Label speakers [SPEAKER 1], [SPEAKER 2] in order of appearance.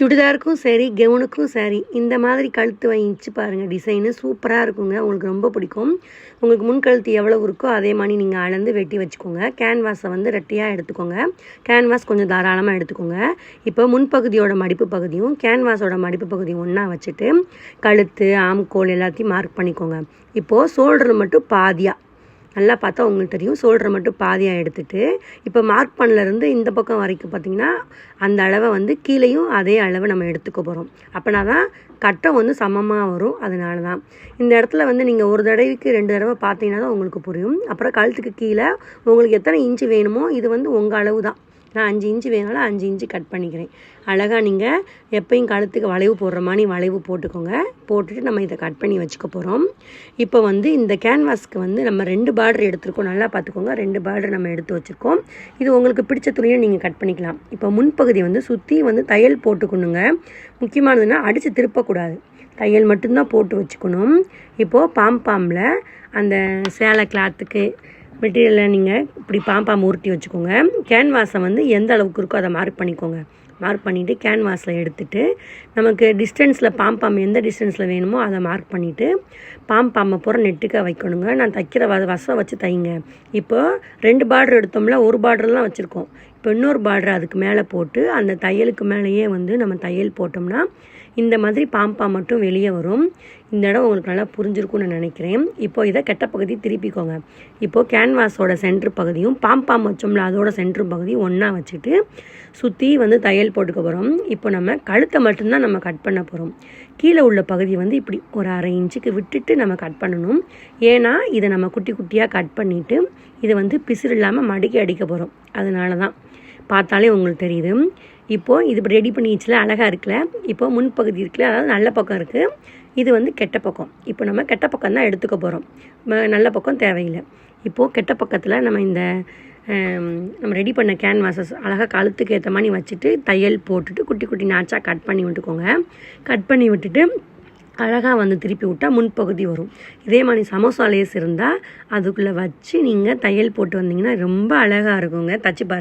[SPEAKER 1] சுடிதாருக்கும் சரி கவுனுக்கும் சரி இந்த மாதிரி கழுத்து வாங்கிச்சு பாருங்கள். டிசைனு சூப்பராக இருக்குங்க. உங்களுக்கு ரொம்ப பிடிக்கும். உங்களுக்கு முன் கழுத்து எவ்வளோ இருக்கோ அதே மாதிரி நீங்கள் அளந்து வெட்டி வச்சுக்கோங்க. கேன்வாஸை வந்து ரெட்டியாக எடுத்துக்கோங்க. கேன்வாஸ் கொஞ்சம் தாராளமாக எடுத்துக்கோங்க. இப்போ முன்பகுதியோட மடிப்பு பகுதியும் கேன்வாஸோட மடிப்பு பகுதியும் ஒன்றா வச்சுட்டு கழுத்து ஆம்கோல் எல்லாத்தையும் மார்க் பண்ணிக்கோங்க. இப்போது ஷோல்டர் மட்டும் பாதியாக நல்லா பார்த்தா உங்களுக்கு தெரியும். ஷோல்டரை மட்டும் பாதியாக எடுத்துகிட்டு இப்போ மார்க் பண்ணலேருந்து இந்த பக்கம் வரைக்கும் பார்த்திங்கன்னா அந்த அளவை வந்து கீழேயும் அதே அளவை நம்ம எடுத்துக்க போகிறோம். அப்போனா தான் கட்டம் வந்து சமமாக வரும். அதனால தான் இந்த இடத்துல வந்து நீங்கள் ஒரு தடவைக்கு 2 தடவை பார்த்தீங்கன்னா தான் உங்களுக்கு புரியும். அப்புறம் கழுத்துக்கு கீழே உங்களுக்கு எத்தனை இன்ச்சு வேணுமோ இது வந்து உங்கள் அளவு தான். நான் 5 இன்ச்சு வேணாலும் 5 இன்ச்சு கட் பண்ணிக்கிறேன். அழகாக நீங்கள் எப்பயும் கழுத்துக்கு வளைவு போடுற மாதிரி வளைவு போட்டுக்கோங்க. போட்டுட்டு நம்ம இதை கட் பண்ணி வச்சுக்க போகிறோம். இப்போ வந்து இந்த கேன்வாஸ்க்கு வந்து நம்ம 2 பார்டர் எடுத்துருக்கோம். நல்லா பார்த்துக்கோங்க. 2 பார்டர் நம்ம எடுத்து வச்சுருக்கோம். இது உங்களுக்கு பிடிச்ச துணியை நீங்கள் கட் பண்ணிக்கலாம். இப்போ முன்பகுதி வந்து சுற்றி வந்து தையல் போட்டுக்கணுங்க. முக்கியமானதுன்னா அடித்து திருப்பக்கூடாது. தையல் மட்டும்தான் போட்டு வச்சுக்கணும். இப்போது பாம்பாமில் அந்த சேலை கிளாத்துக்கு மெட்டீரியலை நீங்கள் இப்படி பாம்பாம் உருட்டி வச்சுக்கோங்க. கேன்வாஸை வந்து எந்த அளவுக்கு இருக்கோ அதை மார்க் பண்ணிக்கோங்க. மார்க் பண்ணிவிட்டு கேன்வாஸில் எடுத்துகிட்டு நமக்கு டிஸ்டன்ஸில் பாம்பாம் எந்த டிஸ்டன்ஸில் வேணுமோ அதை மார்க் பண்ணிவிட்டு பாம்பாம்மை பூரா நெட்டுக்காக வைக்கணுங்க. நான் தைக்கிற வசம் வச்சு தைங்க. இப்போது 2 பார்டர் எடுத்தோம்ல, ஒரு பார்டர்லாம் வச்சுருக்கோம். இப்போ இன்னொரு பார்டர் அதுக்கு மேலே போட்டு அந்த தையலுக்கு மேலேயே வந்து நம்ம தையல் போட்டோம்னா இந்த மாதிரி பாம்பாம் மட்டும் வெளியே வரும். இந்த இடம் உங்களுக்கு நல்லா புரிஞ்சிருக்கும்னு நான் நினைக்கிறேன். இப்போது இதை கெட்ட பகுதி திருப்பிக்கோங்க. இப்போது கேன்வாஸோட சென்ட்ரு பகுதியும் பாம்பாம் வச்சோம்ல அதோட சென்ட்ரு பகுதியும் ஒன்றா வச்சுட்டு சுற்றி வந்து தையல் போட்டுக்க போகிறோம். இப்போ நம்ம கழுத்தை மட்டும்தான் நம்ம கட் பண்ண போகிறோம். கீழே உள்ள பகுதி வந்து இப்படி ஒரு 1/2 இன்ச்சுக்கு விட்டுட்டு நம்ம கட் பண்ணணும். ஏன்னா இதை நம்ம குட்டி குட்டியாக கட் பண்ணிவிட்டு இதை வந்து பிசுறு இல்லாமல் மடக்கி அடிக்க போகிறோம். அதனால தான் பார்த்தாலே உங்களுக்கு தெரியுது. இப்போது இது ரெடி பண்ணிடுச்சுல, அழகாக இருக்குல்ல. இப்போது முன்பகுதி இருக்குல்ல, அதாவது நல்ல பக்கம் இருக்குது. இது வந்து கெட்ட பக்கம். இப்போ நம்ம கெட்ட பக்கம் தான் எடுத்துக்க போகிறோம். நல்ல பக்கம் தேவையில்லை. இப்போது கெட்ட பக்கத்தில் நம்ம ரெடி பண்ண கேன்வாசஸ் அழகாக கழுத்துக்கு ஏற்ற மாதிரி வச்சுட்டு தையல் போட்டுட்டு குட்டி குட்டி நாச்சாக கட் பண்ணி விட்டுக்கோங்க. கட் பண்ணி விட்டுட்டு அழகாக வந்து திருப்பி விட்டால் முன்பகுதி வரும். இதே மாதிரி சமோசா லேஸ் இருந்தால் அதுக்குள்ளே வச்சு நீங்கள் தையல் போட்டு வந்தீங்கன்னா ரொம்ப அழகாக இருக்குங்க. தச்சு பாருங்கள்.